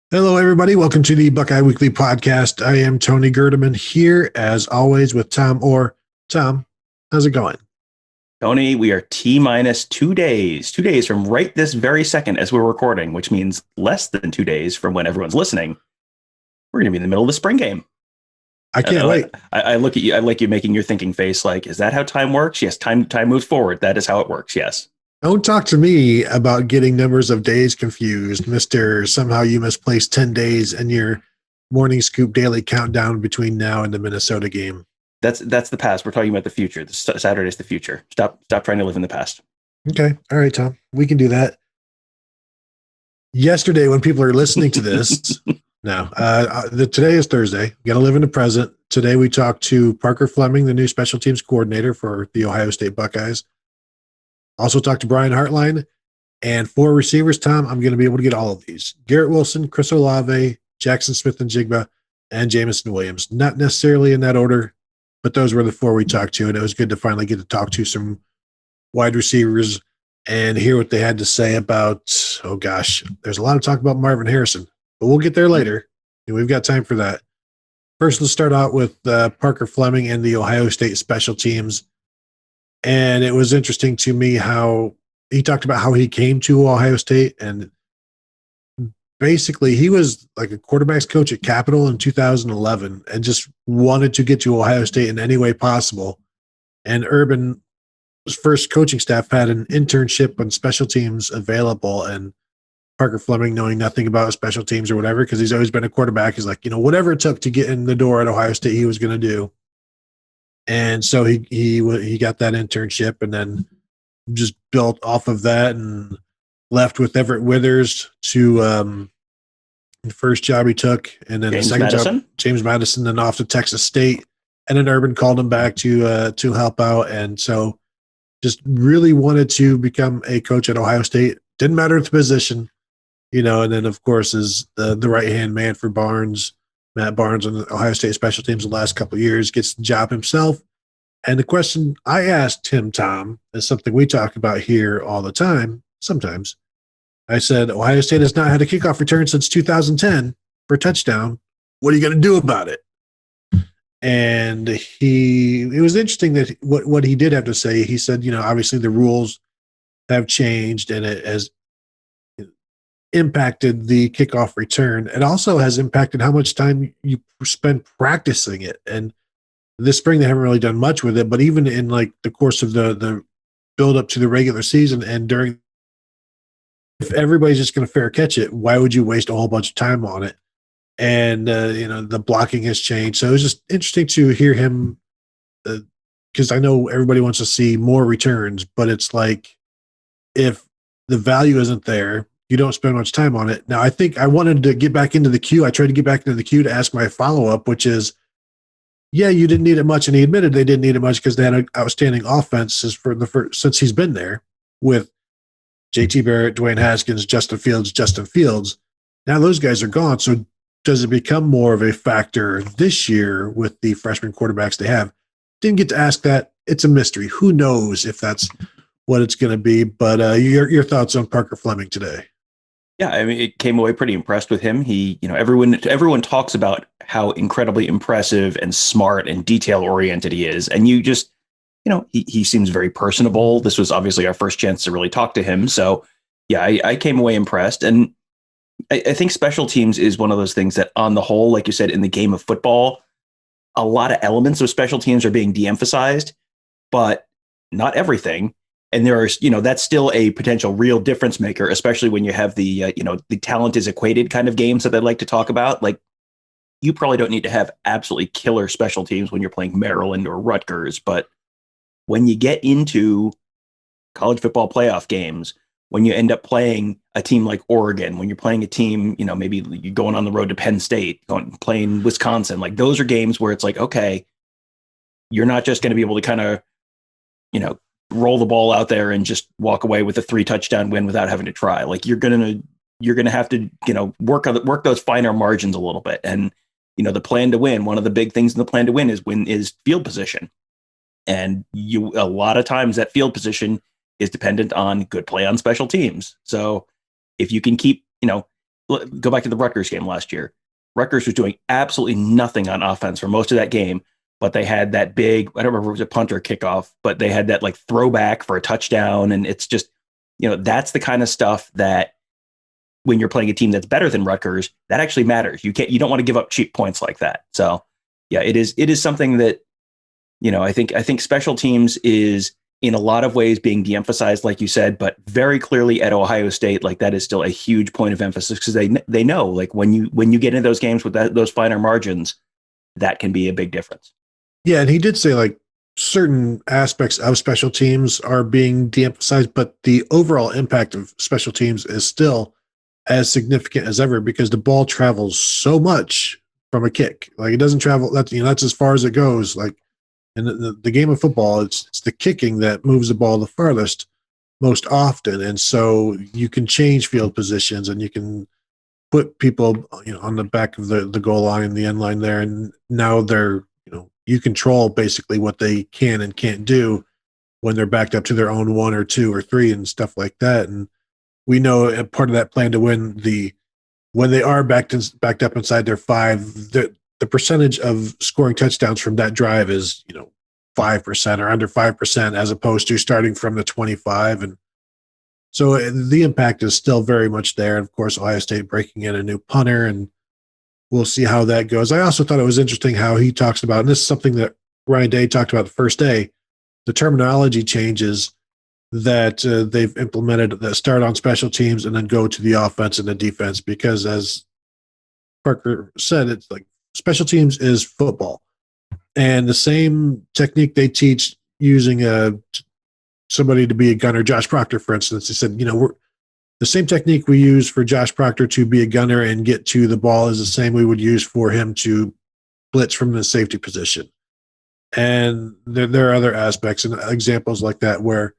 Hello, everybody. Welcome to the Buckeye Weekly Podcast. I am Tony Gerdeman here, as always, with Tom Orr. Tom, how's it going? Tony, we are T minus 2 days, 2 days from right this very second as we're recording, which means less than 2 days from when everyone's listening. We're going to be in the middle of the spring game. I can't wait. I look at you. I like you making your thinking face. Like, is that how time works? Yes, time moves forward. That is how it works. Yes. Don't talk to me about getting numbers of days confused, Mr. Somehow you misplaced 10 days in your morning scoop daily countdown between now and the Minnesota game. That's the past. We're talking about the future. Saturday's the future. Stop trying to live in the past. Okay. All right, Tom. We can do that. Yesterday, when people are listening to this, today is Thursday. We got to live in the present. Today, we talked to Parker Fleming, the new special teams coordinator for the Ohio State Buckeyes. Also talked to Brian Hartline. And 4 receivers, Tom, I'm going to be able to get all of these. Garrett Wilson, Chris Olave, Jaxon Smith-Njigba, and Jameson Williams. Not necessarily in that order, but those were the 4 we talked to. And it was good to finally get to talk to some wide receivers and hear what they had to say about, there's a lot of talk about Marvin Harrison, but we'll get there later. And we've got time for that. First, let's start out with Parker Fleming and the Ohio State special teams. And it was interesting to me how he talked about how he came to Ohio State. And basically, he was like a quarterback's coach at Capital in 2011 and just wanted to get to Ohio State in any way possible. And Urban's first coaching staff had an internship on special teams available. And Parker Fleming, knowing nothing about special teams or whatever, because he's always been a quarterback, he's like, whatever it took to get in the door at Ohio State, he was going to do. And so he got that internship and then just built off of that and left with Everett Withers to the first job he took. And then the second job, James Madison, then off to Texas State. And then Urban called him back to help out. And so just really wanted to become a coach at Ohio State. Didn't matter the position, and then, of course, is the right-hand man for Barnes. Matt Barnes on the Ohio State special teams the last couple of years, gets the job himself. And the question I asked him, Tom, is something we talk about here all the time, sometimes. I said, Ohio State has not had a kickoff return since 2010 for a touchdown. What are you going to do about it? And it was interesting that what he did have to say. He said, obviously the rules have changed and it has impacted the kickoff return. It also has impacted how much time you spend practicing it. And this spring, they haven't really done much with it, but even in like the course of the build up to the regular season and during, if everybody's just going to fair catch it, why would you waste a whole bunch of time on it? And, the blocking has changed. So it was just interesting to hear him because I know everybody wants to see more returns, but it's like if the value isn't there, you don't spend much time on it. Now, I think I wanted to get back into the queue. I tried to get back into the queue to ask my follow-up, which is, yeah, you didn't need it much. And he admitted they didn't need it much because they had an outstanding offense since he's been there with JT Barrett, Dwayne Haskins, Justin Fields. Now those guys are gone. So does it become more of a factor this year with the freshman quarterbacks they have? Didn't get to ask that. It's a mystery. Who knows if that's what it's going to be? But your thoughts on Parker Fleming today? Yeah, I mean, it came away pretty impressed with him. He, everyone talks about how incredibly impressive and smart and detail oriented he is, and you just, he seems very personable. This was obviously our first chance to really talk to him, so yeah, I came away impressed. And I think special teams is one of those things that, on the whole, like you said, in the game of football, a lot of elements of special teams are being de-emphasized, but not everything. And there are, that's still a potential real difference maker, especially when you have the, the talent is equated kind of games that they like to talk about. Like, you probably don't need to have absolutely killer special teams when you're playing Maryland or Rutgers. But when you get into college football playoff games, when you end up playing a team like Oregon, when you're playing a team, maybe you're going on the road to Penn State, playing Wisconsin, like those are games where it's like, okay, you're not just going to be able to kind of, roll the ball out there and just walk away with a 3 touchdown win without having to try. Like you're going to have to, work those finer margins a little bit. And, the plan to win, one of the big things in the plan to win is field position. And a lot of times that field position is dependent on good play on special teams. So if you can keep, go back to the Rutgers game last year. Rutgers was doing absolutely nothing on offense for most of that game, but they had that big, I don't remember if it was a punt or kickoff, but they had that like throwback for a touchdown. And it's just, that's the kind of stuff that when you're playing a team that's better than Rutgers, that actually matters. You don't want to give up cheap points like that. So yeah, it is something that, I think special teams is in a lot of ways being de-emphasized, like you said, but very clearly at Ohio State, like that is still a huge point of emphasis because they know like when you get into those games with those finer margins, that can be a big difference. Yeah, and he did say like certain aspects of special teams are being de-emphasized, but the overall impact of special teams is still as significant as ever because the ball travels so much from a kick. Like it doesn't travel. That's as far as it goes. Like in the game of football, it's the kicking that moves the ball the farthest most often, and so you can change field positions and you can put people on the back of the goal line, the end line there, and now they're you control basically what they can and can't do when they're backed up to their own 1 or 2 or 3 and stuff like that. And we know a part of that plan to win when they are backed up inside their 5, the percentage of scoring touchdowns from that drive is 5% or under 5% as opposed to starting from the 25. And so the impact is still very much there. And of course, Ohio State breaking in a new punter, and we'll see how that goes. I also thought it was interesting how he talks about, and this is something that Ryan Day talked about the first day, the terminology changes that they've implemented that start on special teams and then go to the offense and the defense. Because as Parker said, it's like special teams is football. And the same technique they teach using somebody to be a gunner, Josh Proctor, for instance, he said, the same technique we use for Josh Proctor to be a gunner and get to the ball is the same we would use for him to blitz from the safety position. And there are other aspects and examples like that where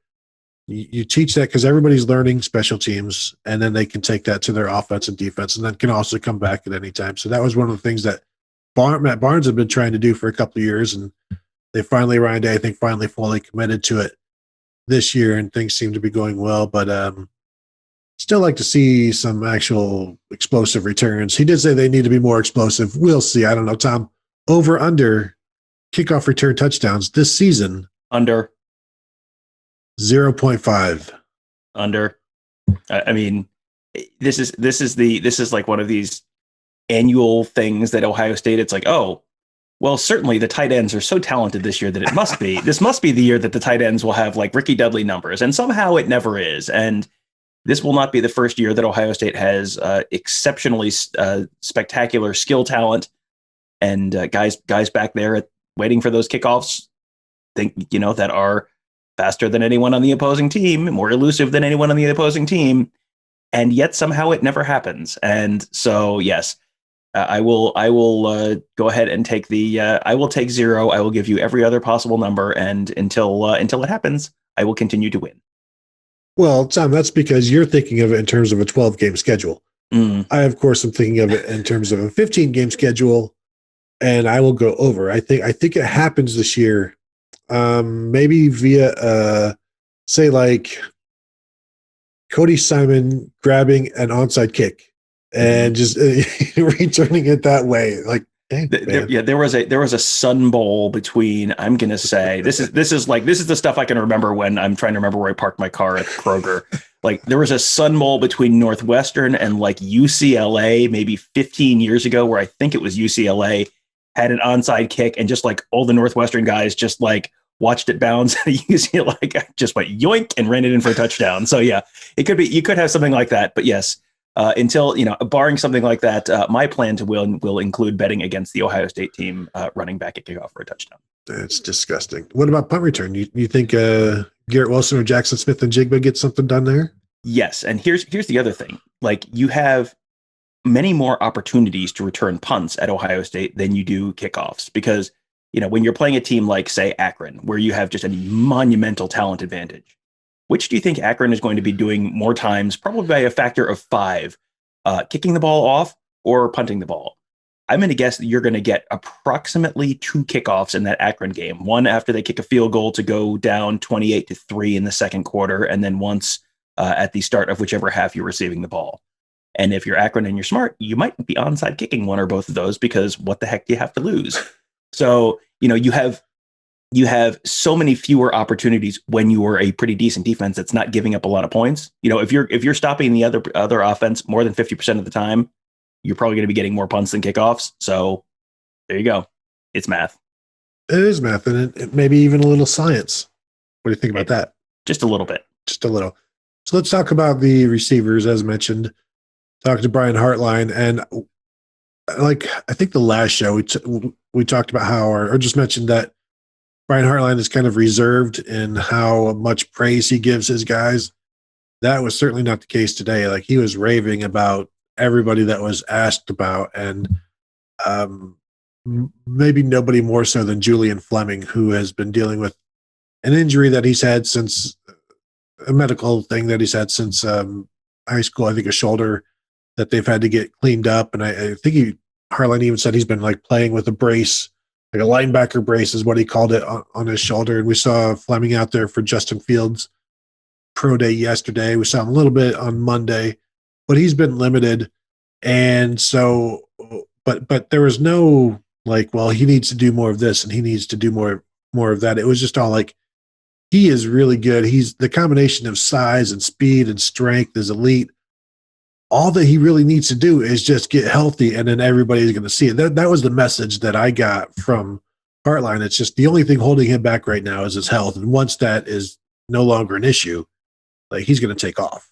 you teach that because everybody's learning special teams, and then they can take that to their offense and defense, and then can also come back at any time. So that was one of the things that Matt Barnes had been trying to do for a couple of years, and they finally, Ryan Day, I think, finally fully committed to it this year, and things seem to be going well. But still like to see some actual explosive returns. He did say they need to be more explosive. We'll see. I don't know, Tom. Over, under kickoff return touchdowns this season. Under. 0.5. Under. I mean, this is like one of these annual things that Ohio State, it's like, oh, well, certainly the tight ends are so talented this year that this must be the year that the tight ends will have like Ricky Dudley numbers. And somehow it never is. And this will not be the first year that Ohio State has exceptionally spectacular skill talent and guys back there waiting for those kickoffs, that are faster than anyone on the opposing team, more elusive than anyone on the opposing team, and yet somehow it never happens. And so, yes, I will go ahead and take I will take 0. I will give you every other possible number, and until it happens, I will continue to win. Well, Tom, that's because you're thinking of it in terms of a 12-game schedule. I, of course, am thinking of it in terms of a 15-game schedule, and I will go over. I think it happens this year, maybe via, say, like Cody Simon grabbing an onside kick and just returning it that way. Like, there was a Sun Bowl between, I'm going to say, this is the stuff I can remember when I'm trying to remember where I parked my car at Kroger. Like there was a Sun Bowl between Northwestern and like UCLA maybe 15 years ago, where I think it was UCLA had an onside kick and just like all the Northwestern guys just like watched it bounce and UCLA just went yoink and ran it in for a touchdown. So yeah, it could be, you could have something like that, but yes. Until, barring something like that, my plan to will include betting against the Ohio State team running back at kickoff for a touchdown. That's disgusting. What about punt return? You think Garrett Wilson or Jaxon Smith-Njigba get something done there? Yes, and here's the other thing. Like you have many more opportunities to return punts at Ohio State than you do kickoffs because, when you're playing a team like, say, Akron, where you have just a monumental talent advantage. Which do you think Akron is going to be doing more times, probably by a factor of 5, kicking the ball off or punting the ball? I'm going to guess that you're going to get approximately 2 kickoffs in that Akron game. One after they kick a field goal to go down 28-3 in the second quarter, and then once at the start of whichever half you're receiving the ball. And if you're Akron and you're smart, you might be onside kicking one or both of those, because what the heck do you have to lose? So, you have so many fewer opportunities when you are a pretty decent defense that's not giving up a lot of points. If you're stopping the other offense more than 50% of the time, you're probably going to be getting more punts than kickoffs. So there you go. It's math. It is math, and it maybe even a little science. What do you think about that? Just a little bit. Just a little. So let's talk about the receivers, as mentioned. Talked to Brian Hartline, and I think the last show we talked about how, or just mentioned that Brian Hartline is kind of reserved in how much praise he gives his guys. That was certainly not the case today. Like, he was raving about everybody that was asked about, and maybe nobody more so than Julian Fleming, who has been dealing with an injury that he's had since a medical thing that he's had since high school. I think a shoulder that they've had to get cleaned up. And I think Hartline even said he's been like playing with a brace, like a linebacker brace is what he called it, on his shoulder. And we saw Fleming out there for Justin Fields' pro day yesterday. We saw him a little bit on Monday, but he's been limited. And so, but there was no like, well, he needs to do more of this and he needs to do more of that. It was just all like, he is really good. He's the combination of size and speed and strength is elite. All that he really needs to do is just get healthy, and then everybody's going to see it. That was the message that I got from Hartline. It's just the only thing holding him back right now is his health. And once that is no longer an issue, like, he's going to take off.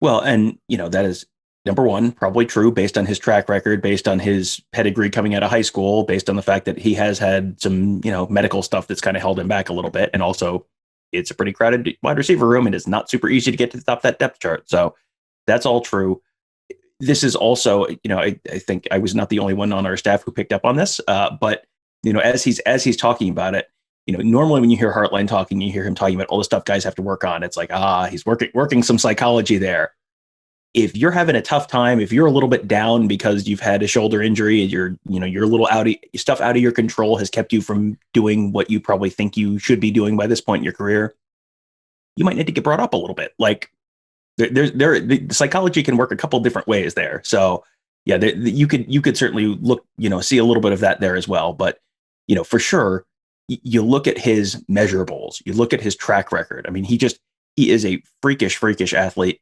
Well, and, that is, number one, probably true based on his track record, based on his pedigree coming out of high school, based on the fact that he has had some, medical stuff that's kind of held him back a little bit. And also, it's a pretty crowded wide receiver room, and it's not super easy to get to the top of that depth chart. So that's all true. This is also, I think I was not the only one on our staff who picked up on this. But, as he's talking about it, normally when you hear Hartline talking, you hear him talking about all the stuff guys have to work on. It's like, he's working some psychology there. If you're having a tough time, if you're a little bit down because you've had a shoulder injury and you're a little stuff out of your control has kept you from doing what you probably think you should be doing by this point in your career, you might need to get brought up a little bit. Like, the psychology can work a couple different ways there. So yeah, you could certainly look, see a little bit of that there as well. But, for sure, you look at his measurables, you look at his track record. I mean, he is a freakish athlete.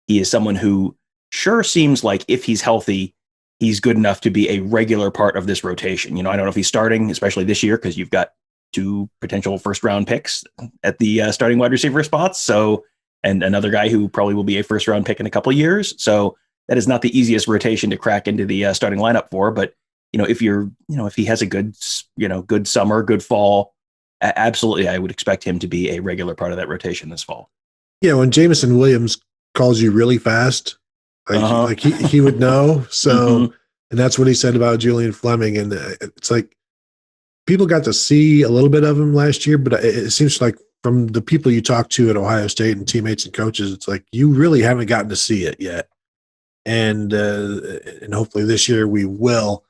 He is someone who sure seems like if he's healthy, he's good enough to be a regular part of this rotation. I don't know if he's starting, especially this year, because you've got 2 potential first round picks at the starting wide receiver spots. So, and another guy who probably will be a first round pick in a couple of years. So that is not the easiest rotation to crack into the starting lineup for. But, if he has a good summer, good fall, absolutely, I would expect him to be a regular part of that rotation this fall. Yeah. When Jameson Williams calls you really fast, like he would know. So, and that's what he said about Julian Fleming. And it's like, people got to see a little bit of him last year, but it seems like from the people you talk to at Ohio State and teammates and coaches, it's like you really haven't gotten to see it yet. And hopefully this year we will.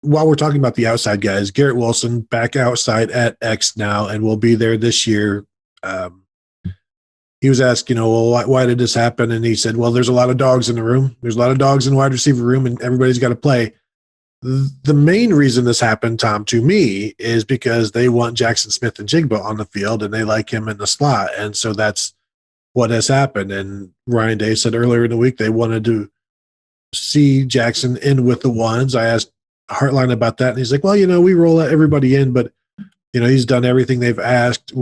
While we're talking about the outside guys, Garrett Wilson back outside at X now and will be there this year. He was asked, well, why did this happen? And he said, well, there's a lot of dogs in the room. There's a lot of dogs in the wide receiver room, and everybody's got to play. The main reason this happened, Tom, to me, is because they want Jaxon Smith-Njigba on the field and they like him in the slot. And so that's what has happened. And Ryan Day said earlier in the week they wanted to see Jaxon in with the ones. I asked Hartline about that, and he's like, well, we roll everybody in, but, he's done everything they've asked,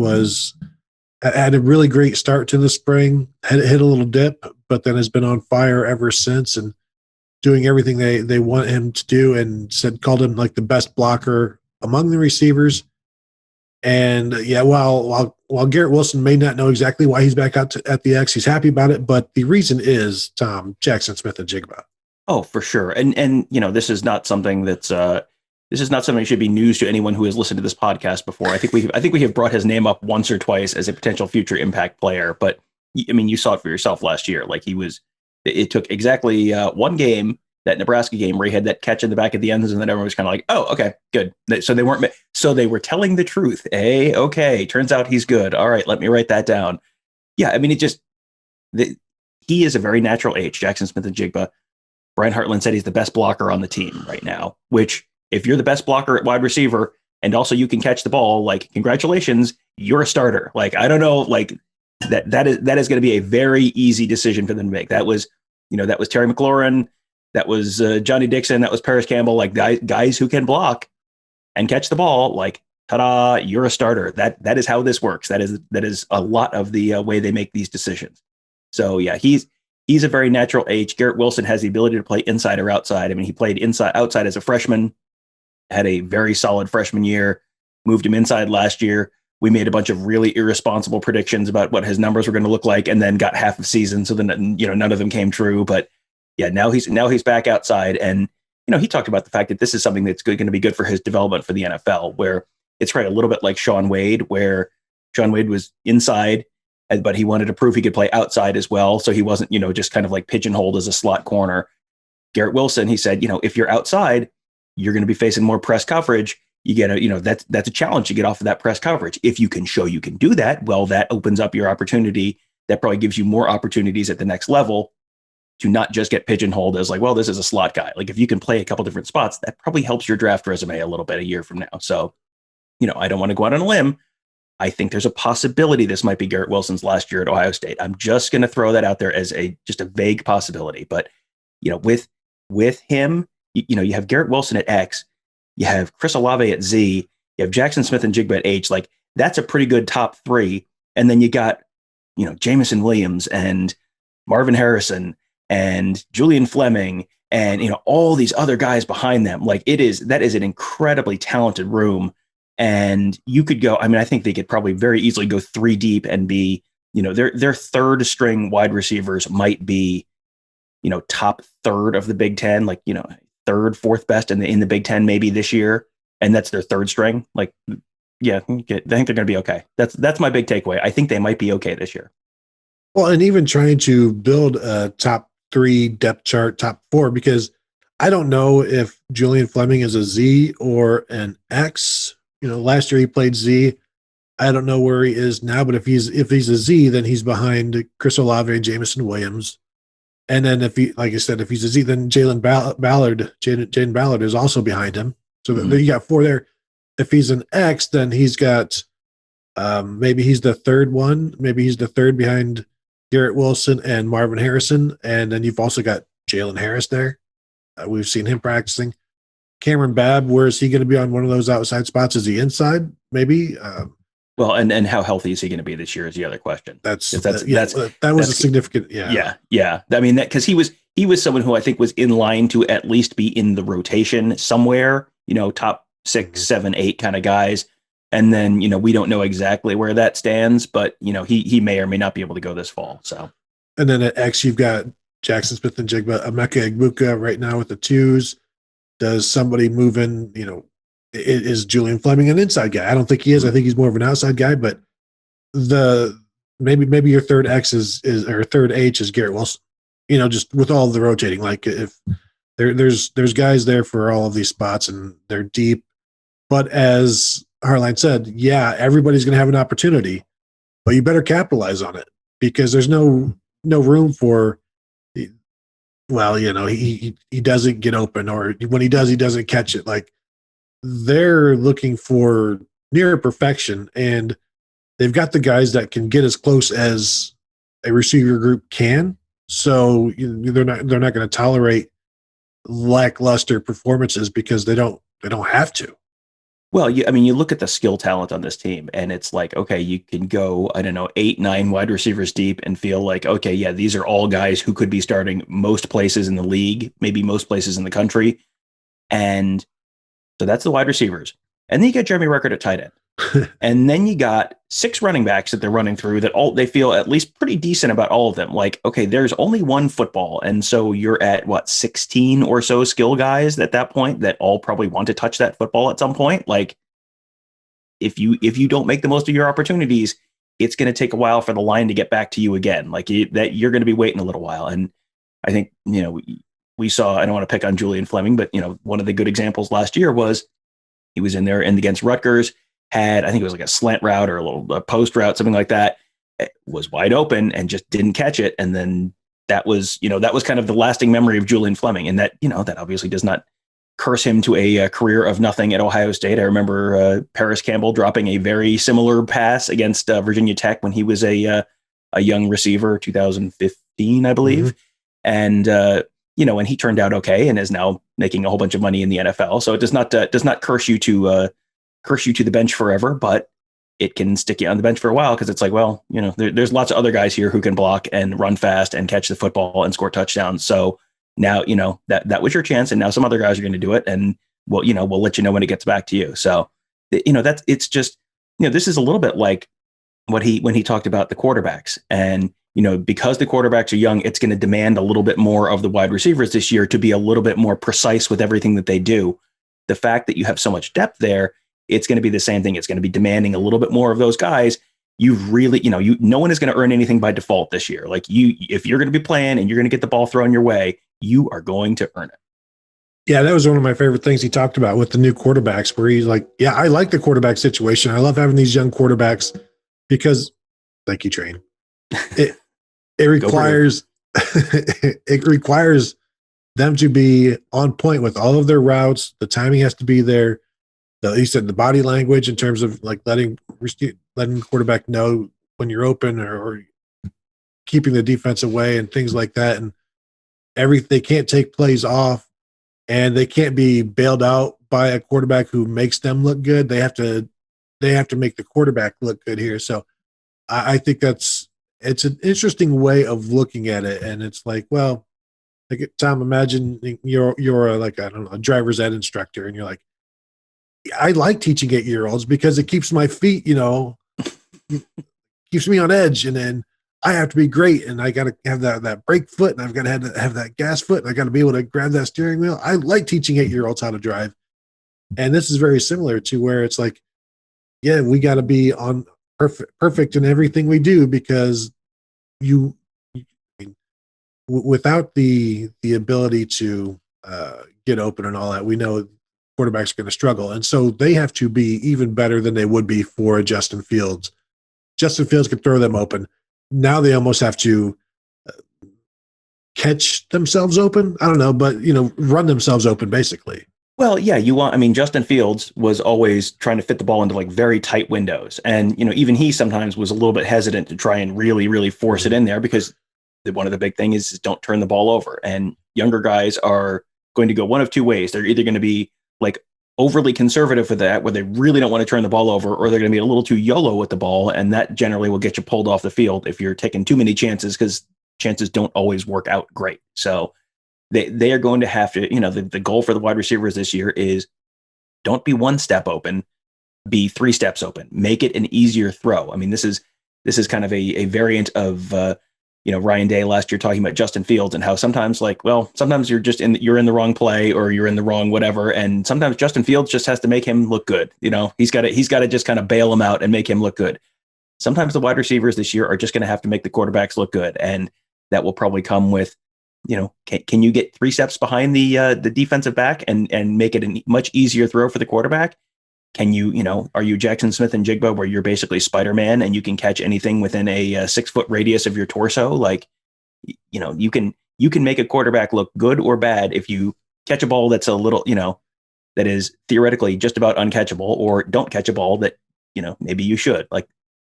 had a really great start to the spring, hit a little dip, but then has been on fire ever since and doing everything they want him to do, and called him like the best blocker among the receivers. And while Garrett Wilson may not know exactly why he's back out at the X, he's happy about it. But the reason is, Tom, Jaxon Smith-Njigba. Oh, for sure. And this is not something that's that should be news to anyone who has listened to this podcast before. I think we have brought his name up once or twice as a potential future impact player. But I mean, you saw it for yourself last year. Like, it took exactly one game, that Nebraska game, where he had that catch in the back of the end zone, and then everyone was kind of like, oh, okay, good. So they were telling the truth. Hey, okay, turns out he's good. All right, let me write that down. Yeah, I mean, he is a very natural H. Jaxon Smith-Njigba. Brian Hartline said he's the best blocker on the team right now, which if you're the best blocker at wide receiver and also you can catch the ball, like, congratulations, you're a starter. Like, I don't know, like that is going to be a very easy decision for them to make. That was Terry McLaurin, that was Johnny Dixon, that was Paris Campbell, like guys who can block and catch the ball. Like, ta-da, you're a starter. That is how this works. That is a lot of the way they make these decisions. So yeah, he's a very natural H. Garrett Wilson has the ability to play inside or outside. I mean, he played outside as a freshman, had a very solid freshman year, moved him inside last year. We made a bunch of really irresponsible predictions about what his numbers were going to look like, and then got half of season. So then, none of them came true. But yeah, now he's back outside. And, he talked about the fact that this is something that's going to be good for his development for the NFL, where it's right a little bit like Shaun Wade, where Shaun Wade was inside, but he wanted to prove he could play outside as well. So he wasn't, just kind of like pigeonholed as a slot corner. Garrett Wilson, he said, if you're outside, you're going to be facing more press coverage. You get that's a challenge to get off of that press coverage. If you can show you can do that, well, that opens up your opportunity. That probably gives you more opportunities at the next level to not just get pigeonholed as like, well, this is a slot guy. Like, if you can play a couple different spots, that probably helps your draft resume a little bit a year from now. So, I don't want to go out on a limb. I think there's a possibility this might be Garrett Wilson's last year at Ohio State. I'm just going to throw that out there as just a vague possibility. But, with him, you have Garrett Wilson at X, you have Chris Olave at Z, you have Jaxon Smith-Njigba at H. Like, that's a pretty good top three. And then you got, Jameson Williams and Marvin Harrison and Julian Fleming and, all these other guys behind them. Like, that is an incredibly talented room. And you could go, I think they could probably very easily go three deep and be, their third string wide receivers might be, top third of the Big Ten, like, third, fourth best in the Big Ten maybe this year. And that's their third string. Like, yeah, I think they're going to be okay. That's my big takeaway. I think they might be okay this year. Well, and even trying to build a top three depth chart, top four, because I don't know if Julian Fleming is a Z or an X. Last year he played Z. I don't know where he is now, but if he's a Z, then he's behind Chris Olave and Jameson Williams. And then if he's a Z, then Jaden Ballard is also behind him. So then you got four there. If he's an X, then he's got maybe he's the third one. Maybe he's the third behind Garrett Wilson and Marvin Harrison. And then you've also got Jalen Harris there. We've seen him practicing. Cameron Babb, where is he going to be on one of those outside spots? Is he inside? Maybe. Well, and how healthy is he going to be this year is the other question. That was a significant. Yeah. I mean, that because he was someone who I think was in line to at least be in the rotation somewhere. Top 6, 7, 8 kind of guys. And then we don't know exactly where that stands, but he may or may not be able to go this fall. So. And then at X, you've got Jaxon Smith-Njigba, Emeka Egbuka right now with the 2s. Does somebody move in? Is Julian Fleming an inside guy? I don't think he is. I think he's more of an outside guy. But maybe your third X is or third H is Garrett Wilson. Just with all the rotating, like if there's guys there for all of these spots and they're deep. But as Hartline said, yeah, everybody's going to have an opportunity, but you better capitalize on it because there's no room for. Well, he doesn't get open, or when he does, he doesn't catch it. Like, they're looking for near perfection, and they've got the guys that can get as close as a receiver group can. So they're not going to tolerate lackluster performances because they don't have to. Well, you look at the skill talent on this team and it's like, okay, you can go, 8, 9 wide receivers deep and feel like, okay, yeah, these are all guys who could be starting most places in the league, maybe most places in the country. And so that's the wide receivers. And then you get Jeremy Ruckert at tight end. And then you got 6 running backs that they're running through that they feel at least pretty decent about all of them. Like, okay, there's only one football. And so you're at 16 or so skill guys at that point that all probably want to touch that football at some point. Like, if you don't make the most of your opportunities, it's going to take a while for the line to get back to you again. Like that you're going to be waiting a little while. And I think, we saw, I don't want to pick on Julian Fleming, but one of the good examples last year was he was in there and against Rutgers, had, I think it was like a slant route or a post route, something like that. It was wide open and just didn't catch it. And then that was kind of the lasting memory of Julian Fleming, and that obviously does not curse him to a career of nothing at Ohio State. I remember Paris Campbell dropping a very similar pass against Virginia Tech when he was a young receiver, 2015, I believe. Mm-hmm. And, and he turned out okay and is now making a whole bunch of money in the NFL. So it does not curse you to the bench forever, but it can stick you on the bench for a while, because it's like, well, there's lots of other guys here who can block and run fast and catch the football and score touchdowns. So now, that was your chance, and now some other guys are going to do it, and we'll let you know when it gets back to you. So, it's just, this is a little bit like when he talked about the quarterbacks, and, because the quarterbacks are young, it's going to demand a little bit more of the wide receivers this year to be a little bit more precise with everything that they do. The fact that you have so much depth there, it's going to be the same thing. It's going to be demanding a little bit more of those guys. You've really, no one is going to earn anything by default this year. Like if you're going to be playing and you're going to get the ball thrown your way, you are going to earn it. Yeah, that was one of my favorite things he talked about with the new quarterbacks, where he's like, yeah, I like the quarterback situation. I love having these young quarterbacks because, thank you, Train. It requires it requires them to be on point with all of their routes. The timing has to be there. He said the body language in terms of like letting the quarterback know when you're open or keeping the defense away and things like that. And they can't take plays off, and they can't be bailed out by a quarterback who makes them look good. They have to make the quarterback look good here. So I think it's an interesting way of looking at it. And it's like, well, like, Tom, imagine you're like, I don't know, a driver's ed instructor, and you're like, I like teaching 8-year-olds because it keeps my feet, keeps me on edge. And then I have to be great, and I got to have that brake foot, and I've got to have that gas foot, and I got to be able to grab that steering wheel. I like teaching 8-year-olds how to drive. And this is very similar to where it's like, yeah, we got to be on perfect in everything we do, because without the ability to get open and all that, we know quarterbacks are going to struggle. And so they have to be even better than they would be for a Justin Fields. Justin Fields can throw them open. Now they almost have to catch themselves open. I don't know, but, run themselves open, basically. Well, yeah, Justin Fields was always trying to fit the ball into like very tight windows. And, even he sometimes was a little bit hesitant to try and really, really force it in there, because one of the big things is don't turn the ball over. And younger guys are going to go one of two ways. They're either going to be like overly conservative with that, where they really don't want to turn the ball over, or they're going to be a little too YOLO with the ball. And that generally will get you pulled off the field if you're taking too many chances, because chances don't always work out great. So they are going to have to, the goal for the wide receivers this year is don't be one step open, be 3 steps open, make it an easier throw. I mean, this is kind of a variant of, Ryan Day last year talking about Justin Fields and how sometimes you're in the wrong play, or you're in the wrong whatever. And sometimes Justin Fields just has to make him look good. He's got to just kind of bail him out and make him look good. Sometimes the wide receivers this year are just going to have to make the quarterbacks look good. And that will probably come with, can you get 3 steps behind the defensive back and make it a much easier throw for the quarterback? Can you, are you Jaxon Smith-Njigba, where you're basically Spider-Man and you can catch anything within a 6-foot radius of your torso? Like, you can make a quarterback look good or bad if you catch a ball that's a little, that is theoretically just about uncatchable, or don't catch a ball that, maybe you should. Like,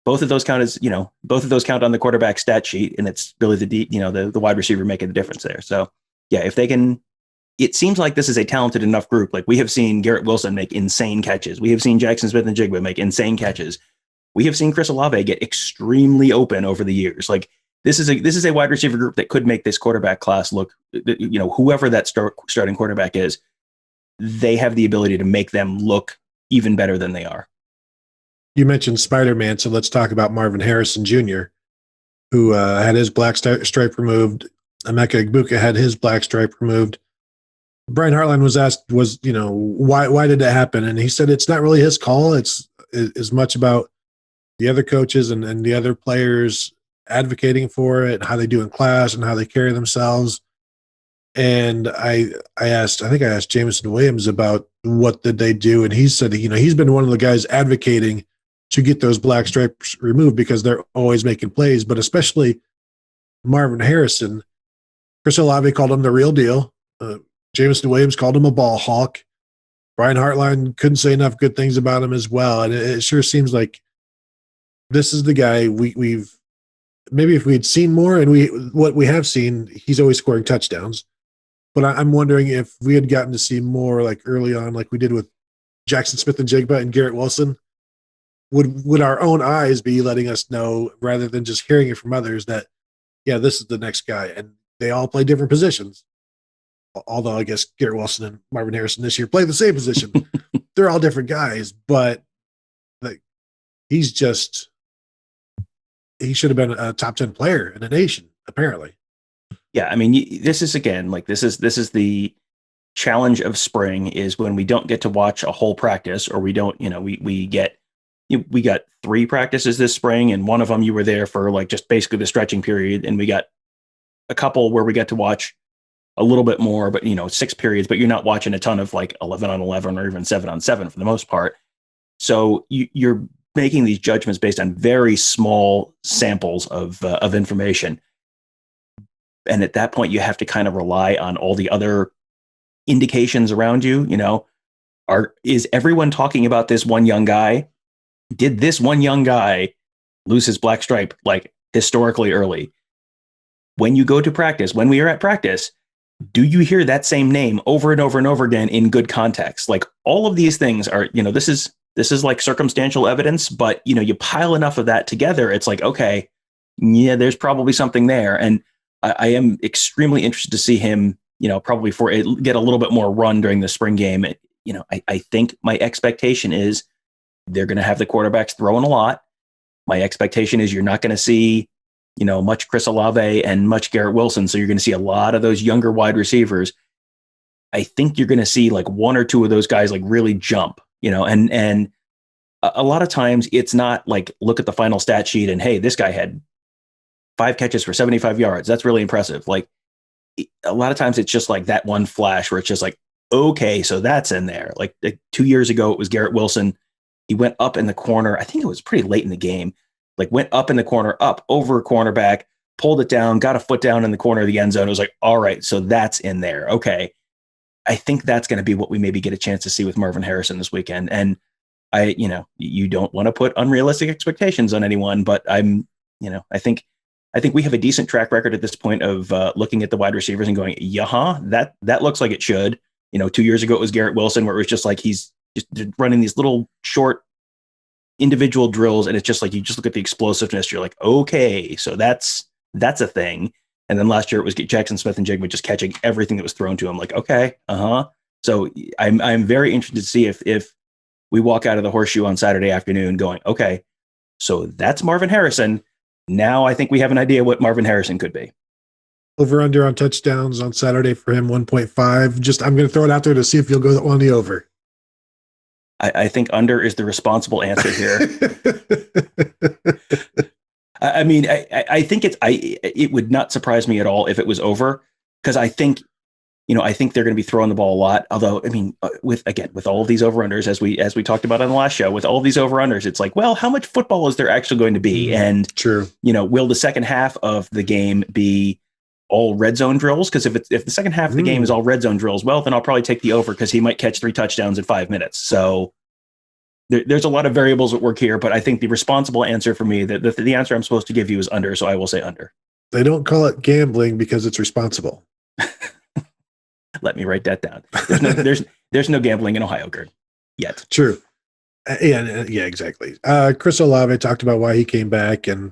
both of those count on the quarterback stat sheet, and it's really the wide receiver making the difference there. So yeah, if they can. It seems like this is a talented enough group. Like, we have seen Garrett Wilson make insane catches. We have seen Jaxon Smith-Njigba make insane catches. We have seen Chris Olave get extremely open over the years. Like, this is a wide receiver group that could make this quarterback class look, whoever that starting quarterback is, they have the ability to make them look even better than they are. You mentioned Spider-Man, so let's talk about Marvin Harrison Jr., who had his black stripe removed. Emeka Egbuka had his black stripe removed. Brian Hartline was asked, why did that happen? And he said it's not really his call. It's as much about the other coaches and the other players advocating for it, and how they do in class and how they carry themselves. And I think I asked Jameson Williams about what did they do, and he said, he's been one of the guys advocating to get those black stripes removed because they're always making plays, but especially Marvin Harrison. Chris Olave called him the real deal. Jameson Williams called him a ball hawk. Brian Hartline couldn't say enough good things about him as well. And it sure seems like this is the guy we've maybe if we had seen more, and what we have seen, he's always scoring touchdowns. But I'm wondering if we had gotten to see more like early on, like we did with Jaxon Smith-Njigba and Garrett Wilson, would our own eyes be letting us know rather than just hearing it from others that, yeah, this is the next guy. And they all play different positions. Although I guess Garrett Wilson and Marvin Harrison this year play the same position. They're all different guys, but like he should have been a top 10 player in the nation, apparently. Yeah, I mean, this is again like this is the challenge of spring is when we don't get to watch a whole practice, or we don't, we got 3 practices this spring, and one of them you were there for like just basically the stretching period, and we got a couple where we got to watch a little bit more, but 6 periods, but you're not watching a ton of like 11 on 11 or even 7 on 7 for the most part. So you're making these judgments based on very small samples of information. And at that point, you have to kind of rely on all the other indications around you. Is everyone talking about this one young guy? Did this one young guy lose his black stripe like historically early? When you go to practice, when we are at practice, do you hear that same name over and over and over again in good context? Like all of these things are, this is like circumstantial evidence, but you pile enough of that together, it's like, okay, yeah, there's probably something there. And I am extremely interested to see him, probably get a little bit more run during the spring game. I think my expectation is they're going to have the quarterbacks throwing a lot. My expectation is you're not going to see, much Chris Olave and much Garrett Wilson. So you're going to see a lot of those younger wide receivers. I think you're going to see like 1 or 2 of those guys like really jump, and a lot of times it's not like, look at the final stat sheet and, hey, this guy had 5 catches for 75 yards. That's really impressive. Like a lot of times it's just like that one flash where it's just like, okay, so that's in there. Like 2 years ago, it was Garrett Wilson. He went up in the corner. I think it was pretty late in the game. Like went up in the corner, up over a cornerback, pulled it down, got a foot down in the corner of the end zone. It was like, all right, so that's in there. Okay. I think that's going to be what we maybe get a chance to see with Marvin Harrison this weekend. And you don't want to put unrealistic expectations on anyone, but I think we have a decent track record at this point of looking at the wide receivers and going, that looks like it should. 2 years ago, it was Garrett Wilson, where it was just like, he's just running these little short individual drills. And it's just like, you just look at the explosiveness. You're like, okay, so that's a thing. And then last year it was Jaxon Smith-Njigba just catching everything that was thrown to him. Like, okay. So I'm very interested to see if we walk out of the horseshoe on Saturday afternoon going, okay, so that's Marvin Harrison. Now I think we have an idea what Marvin Harrison could be. Over under on touchdowns on Saturday for him, 1.5. I'm going to throw it out there to see if you'll go on the over. I think under is the responsible answer here. I mean, I think it would not surprise me at all if it was over, because I think they're going to be throwing the ball a lot. Although, I mean, with all of these over-unders, as we talked about on the last show, with all of these over-unders, it's like, well, how much football is there actually going to be? And true, will the second half of the game be all red zone drills? Because if the second half of the game is all red zone drills, well, then I'll probably take the over, because he might catch 3 touchdowns in 5 minutes. So there's a lot of variables at work here, but I think the responsible answer for me, the answer I'm supposed to give you is under. So I will say under. They don't call it gambling because it's responsible. Let me write that down. There's no gambling in Ohio, Gerd, yet. True. Yeah, exactly. Chris Olave talked about why he came back and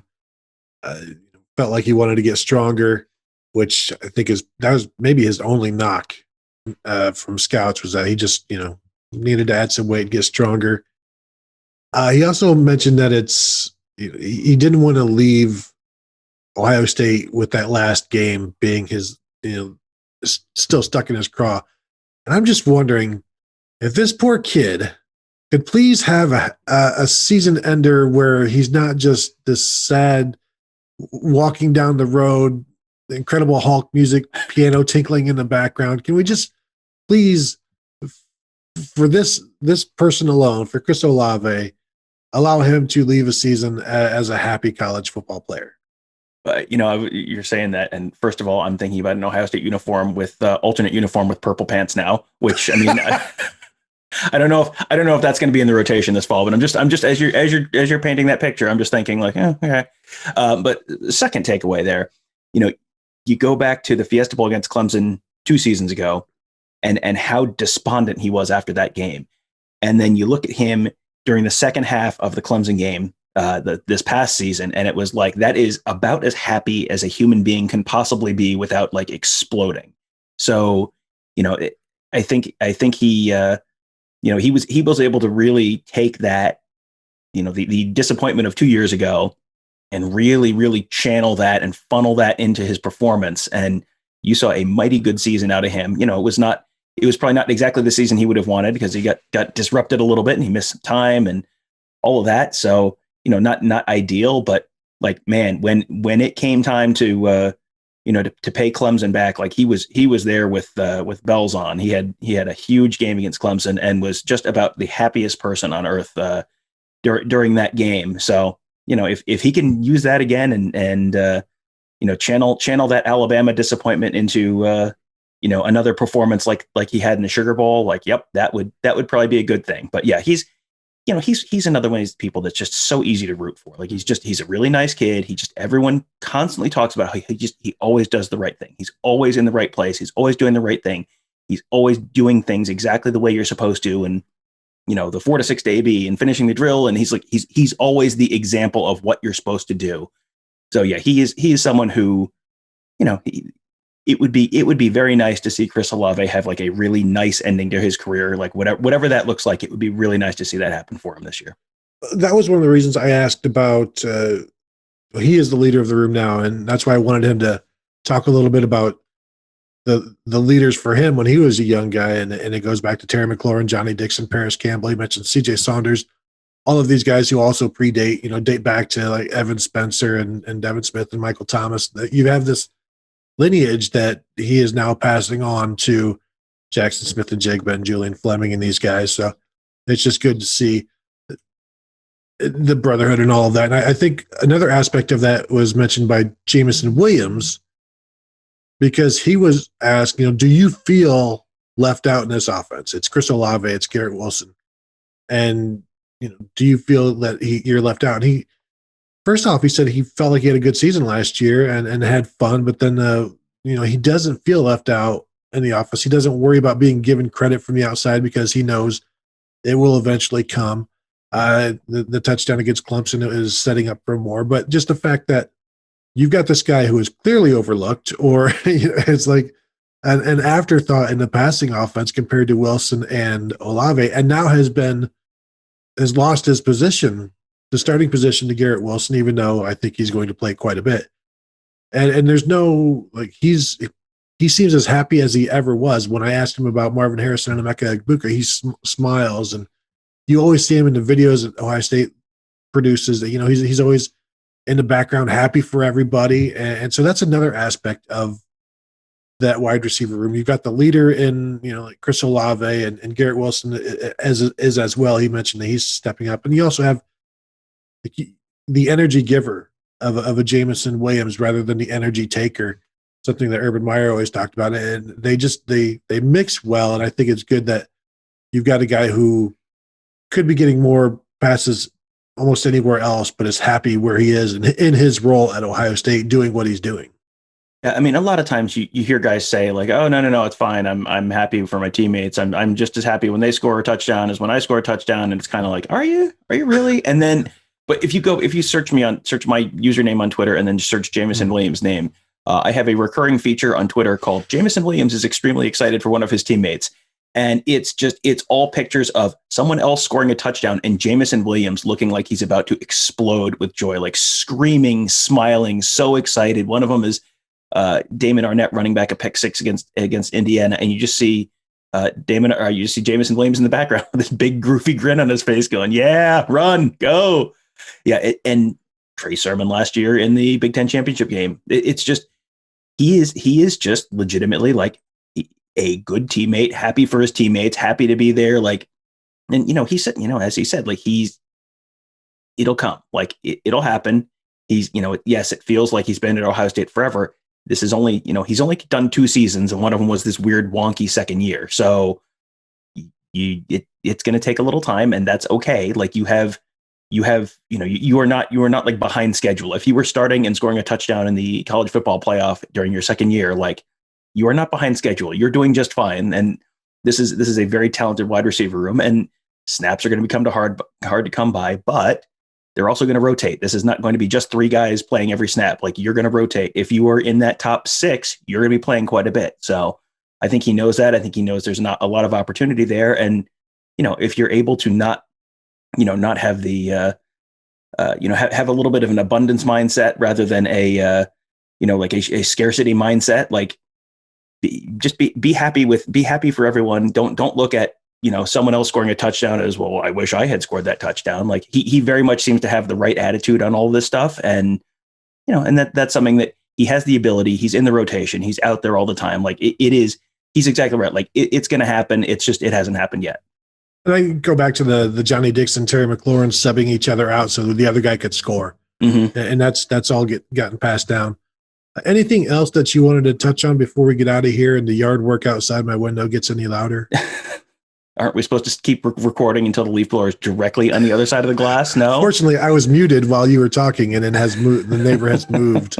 felt like he wanted to get stronger, which I think that was maybe his only knock from scouts, was that he just needed to add some weight, get stronger. He also mentioned that he didn't want to leave Ohio State with that last game being his still stuck in his craw. And I'm just wondering if this poor kid could please have a season ender where he's not just this sad walking down the road, the Incredible Hulk music, piano tinkling in the background. Can we just please, for this person alone, for Chris Olave, allow him to leave a season as a happy college football player? You're saying that, and first of all, I'm thinking about an Ohio State uniform with alternate uniform with purple pants now. Which I mean, I don't know if that's going to be in the rotation this fall. But I'm just as you're painting that picture, I'm just thinking like, okay. But the second takeaway there, you go back to the Fiesta Bowl against Clemson 2 seasons ago, and how despondent he was after that game, and then you look at him during the second half of the Clemson game. This past season, and it was like that is about as happy as a human being can possibly be without like exploding. So, I think he, he was able to really take that, the disappointment of 2 years ago, and really channel that and funnel that into his performance. And you saw a mighty good season out of him. It was probably not exactly the season he would have wanted because he got disrupted a little bit and he missed some time and all of that. So, not ideal, but like, man, when it came time to pay Clemson back, like he was there with bells on. He had a huge game against Clemson and was just about the happiest person on earth during that game. So, if he can use that again and channel that Alabama disappointment into another performance like he had in the Sugar Bowl, like, yep, that would probably be a good thing. But yeah, he's another one of these people that's just so easy to root for. Like he's a really nice kid. everyone constantly talks about how he always does the right thing. He's always in the right place. He's always doing the right thing. He's always doing things exactly the way you're supposed to. And, the 4 to 6 to AB and finishing the drill. And he's always the example of what you're supposed to do. So yeah, he is someone who, it would be very nice to see Chris Olave have like a really nice ending to his career. Like whatever that looks like, it would be really nice to see that happen for him this year. That was one of the reasons I asked about, he is the leader of the room now. And that's why I wanted him to talk a little bit about the leaders for him when he was a young guy. And it goes back to Terry McLaurin, Johnny Dixon, Paris Campbell. He mentioned CJ Saunders, all of these guys who also predate, date back to like Evan Spencer and Devin Smith and Michael Thomas. You have this lineage that he is now passing on to Jaxon Smith-Njigba and Julian Fleming and these guys. So it's just good to see the brotherhood and all of that. And I think another aspect of that was mentioned by Jameson Williams, because he was asked, do you feel left out in this offense? It's Chris Olave, it's Garrett Wilson. And, do you feel that you're left out? And first off, he said he felt like he had a good season last year and had fun, but then, he doesn't feel left out in the office. He doesn't worry about being given credit from the outside because he knows it will eventually come. The touchdown against Clemson is setting up for more, but just the fact that you've got this guy who is clearly overlooked, or it's like an afterthought in the passing offense compared to Wilson and Olave, and now has lost his position, the starting position, to Garrett Wilson, even though I think he's going to play quite a bit. And there's no, like, he seems as happy as he ever was. When I asked him about Marvin Harrison and Emeka Egbuka, he smiles, and you always see him in the videos that Ohio State produces that, he's always in the background, happy for everybody. And so that's another aspect of that wide receiver room. You've got the leader in, like Chris Olave and Garrett Wilson as well. He mentioned that he's stepping up. And you also have the energy giver of a Jameson Williams rather than the energy taker, something that Urban Meyer always talked about. And they mix well. And I think it's good that you've got a guy who could be getting more passes almost anywhere else, but is happy where he is and in his role at Ohio State doing what he's doing. Yeah, I mean, a lot of times you hear guys say like, "Oh, no, it's fine. I'm happy for my teammates. I'm just as happy when they score a touchdown as when I score a touchdown." And it's kind of like, "Are you really?" And then, but if you search my username on Twitter and then search Jameson Williams' name, I have a recurring feature on Twitter called Jameson Williams is extremely excited for one of his teammates. And it's all pictures of someone else scoring a touchdown and Jameson Williams looking like he's about to explode with joy, like screaming, smiling, so excited. One of them is Damon Arnett running back a pick six against Indiana, and you just see Jameson Williams in the background with this big groovy grin on his face, going, "Yeah, run, go." Yeah, and Trey Sermon last year in the Big Ten championship game. It's just he is just legitimately like a good teammate, happy for his teammates, happy to be there. Like, and he said, as he said, like it'll come, like it'll happen. He's, yes, it feels like he's been at Ohio State forever. This is only, he's only done 2 seasons, and one of them was this weird wonky second year. So it's going to take a little time, and that's okay. Like you are not like behind schedule. If you were starting and scoring a touchdown in the college football playoff during your second year, like you are not behind schedule. You're doing just fine. And this is a very talented wide receiver room, and snaps are going to become hard to come by, but they're also going to rotate. This is not going to be just 3 guys playing every snap. Like you're going to rotate. If you are in that top 6, you're going to be playing quite a bit. So I think he knows that. I think he knows there's not a lot of opportunity there. And, if you're able to not have the, have a little bit of an abundance mindset rather than a scarcity mindset, like be happy for everyone. Don't look at, someone else scoring a touchdown as, well, I wish I had scored that touchdown. Like he very much seems to have the right attitude on all this stuff. And, and that's something that he has the ability. He's in the rotation. He's out there all the time. Like he's exactly right. Like it's going to happen. It's just, it hasn't happened yet. And I go back to the Johnny Dixon, Terry McLaurin subbing each other out so that the other guy could score. Mm-hmm. And that's all gotten passed down. Anything else that you wanted to touch on before we get out of here and the yard work outside my window gets any louder? Aren't we supposed to keep recording until the leaf blower is directly on the other side of the glass? No. Fortunately, I was muted while you were talking, and it has moved. The neighbor has moved.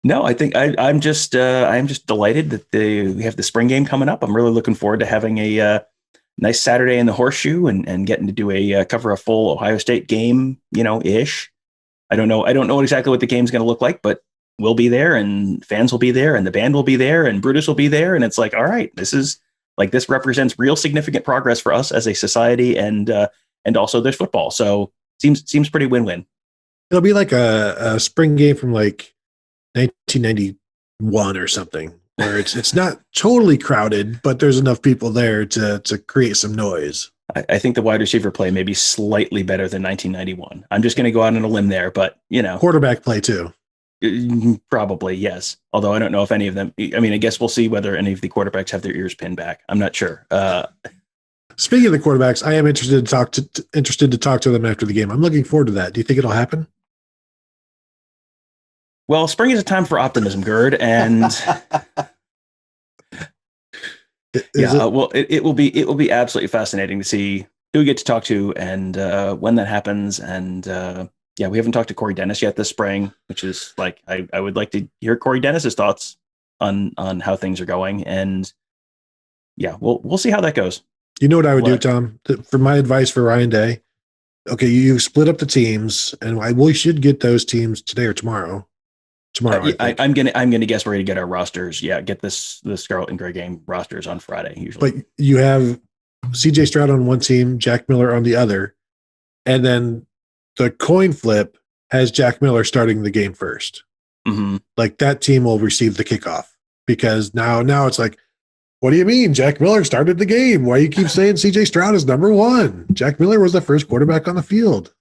No, I think I'm just delighted that we have the spring game coming up. I'm really looking forward to having a nice Saturday in the Horseshoe and getting to do cover a full Ohio State game, ish. I don't know exactly what the game's going to look like, but we'll be there, and fans will be there, and the band will be there, and Brutus will be there, and it's like, all right, this represents real significant progress for us as a society, and also there's football, so seems pretty win-win. It'll be like a spring game from like 1991 or something, where it's not totally crowded, but there's enough people there to create some noise. I think the wide receiver play may be slightly better than 1991. I'm just going to go out on a limb there, but quarterback play too. Probably, yes. Although I don't know if any of them, I guess we'll see whether any of the quarterbacks have their ears pinned back. I'm not sure. Speaking of the quarterbacks, I am interested to talk to them after the game. I'm looking forward to that. Do you think it'll happen? Well, spring is a time for optimism, Gerd, and it will be absolutely fascinating to see who we get to talk to and when that happens. And we haven't talked to Corey Dennis yet this spring, which is like I would like to hear Corey Dennis's thoughts on how things are going. And we'll see how that goes. You know what I would do, Tom? For my advice for Ryan Day, okay, you split up the teams, and we should get those teams today or tomorrow. I'm gonna guess we're gonna get our rosters. Yeah, get the Scarlet and Gray game rosters on Friday usually. But you have CJ Stroud on one team, Jack Miller on the other, and then the coin flip has Jack Miller starting the game first. Mm-hmm. Like that team will receive the kickoff, because now it's like, what do you mean Jack Miller started the game? Why you keep saying CJ Stroud is number 1? Jack Miller was the first quarterback on the field.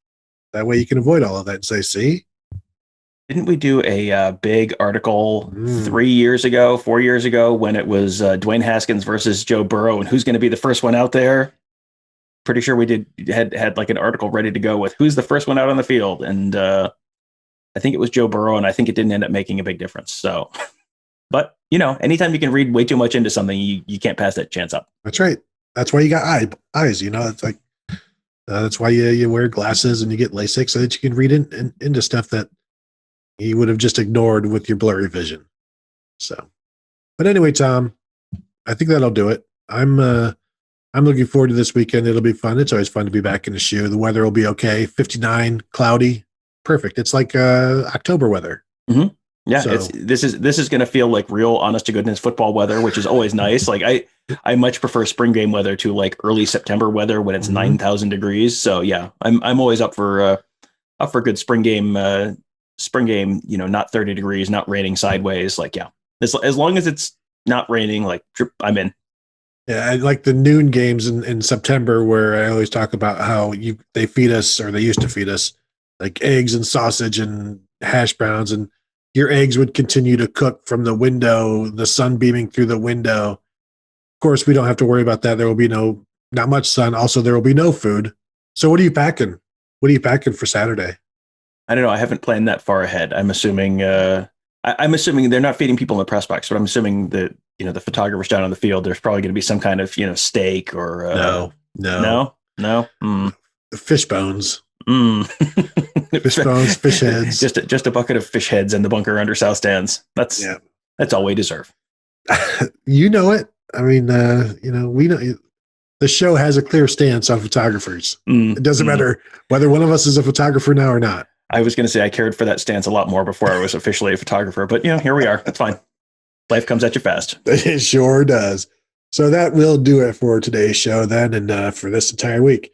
That way you can avoid all of that and say, see. Didn't we do a big article 4 years ago when it was Dwayne Haskins versus Joe Burrow and who's going to be the first one out there? Pretty sure we had like an article ready to go with who's the first one out on the field. And I think it was Joe Burrow, and I think it didn't end up making a big difference. So, but anytime you can read way too much into something, you can't pass that chance up. That's right. That's why you got eyes, it's like, that's why you wear glasses and you get LASIK so that you can read into stuff that you would have just ignored with your blurry vision. So, but anyway, Tom, I think that'll do it. I'm looking forward to this weekend. It'll be fun. It's always fun to be back in the shoe. The weather will be okay. 59, cloudy, perfect. It's like October weather. Mm-hmm. Yeah, so, this is going to feel like real, honest to goodness football weather, which is always nice. Like I much prefer spring game weather to like early September weather when it's 9,000 degrees. So yeah, I'm always up for good spring game. Not 30 degrees, not raining sideways. Like, yeah, as long as it's not raining, like I'm in. Yeah, I like the noon games in September where I always talk about how they feed us, or they used to feed us, like eggs and sausage and hash browns, and your eggs would continue to cook from the window, the sun beaming through the window. Of course, we don't have to worry about that. There will be not much sun. Also, there will be no food. So what are you packing? What are you packing for Saturday? I don't know. I haven't planned that far ahead. I'm assuming. I'm assuming they're not feeding people in the press box, but I'm assuming that the photographers down on the field. There's probably going to be some kind of steak or no. Fish bones. Fish bones, fish heads. Just a bucket of fish heads in the bunker under south stands. That's all we deserve. You know it. I mean, we know the show has a clear stance on photographers. It doesn't matter whether one of us is a photographer now or not. I was going to say I cared for that stance a lot more before I was officially a photographer, but here we are. That's fine. Life comes at you fast. It sure does. So that will do it for today's show then, and for this entire week.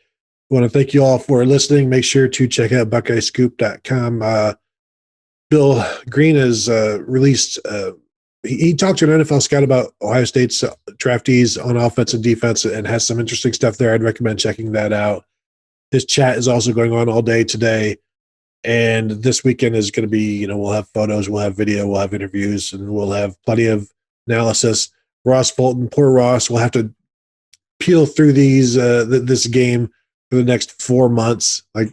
I want to thank you all for listening. Make sure to check out BuckeyeScoop.com. Bill Green has released. He talked to an NFL scout about Ohio State's draftees on offense and defense, and has some interesting stuff there. I'd recommend checking that out. His chat is also going on all day today. And this weekend is going to be, we'll have photos, we'll have video, we'll have interviews, and we'll have plenty of analysis. Ross Fulton, poor Ross, will have to peel through this game for the next 4 months, like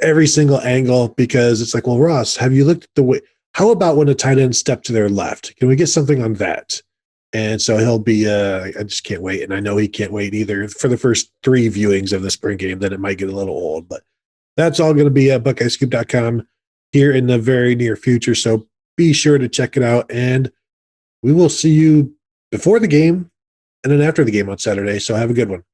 every single angle, because it's like, well, Ross, have you looked at the way? How about when a tight end stepped to their left? Can we get something on that? And so he'll be, I just can't wait. And I know he can't wait either for the first 3 viewings of the spring game. Then it might get a little old, but that's all going to be at BuckeyeScoop.com here in the very near future. So be sure to check it out. And we will see you before the game and then after the game on Saturday. So have a good one.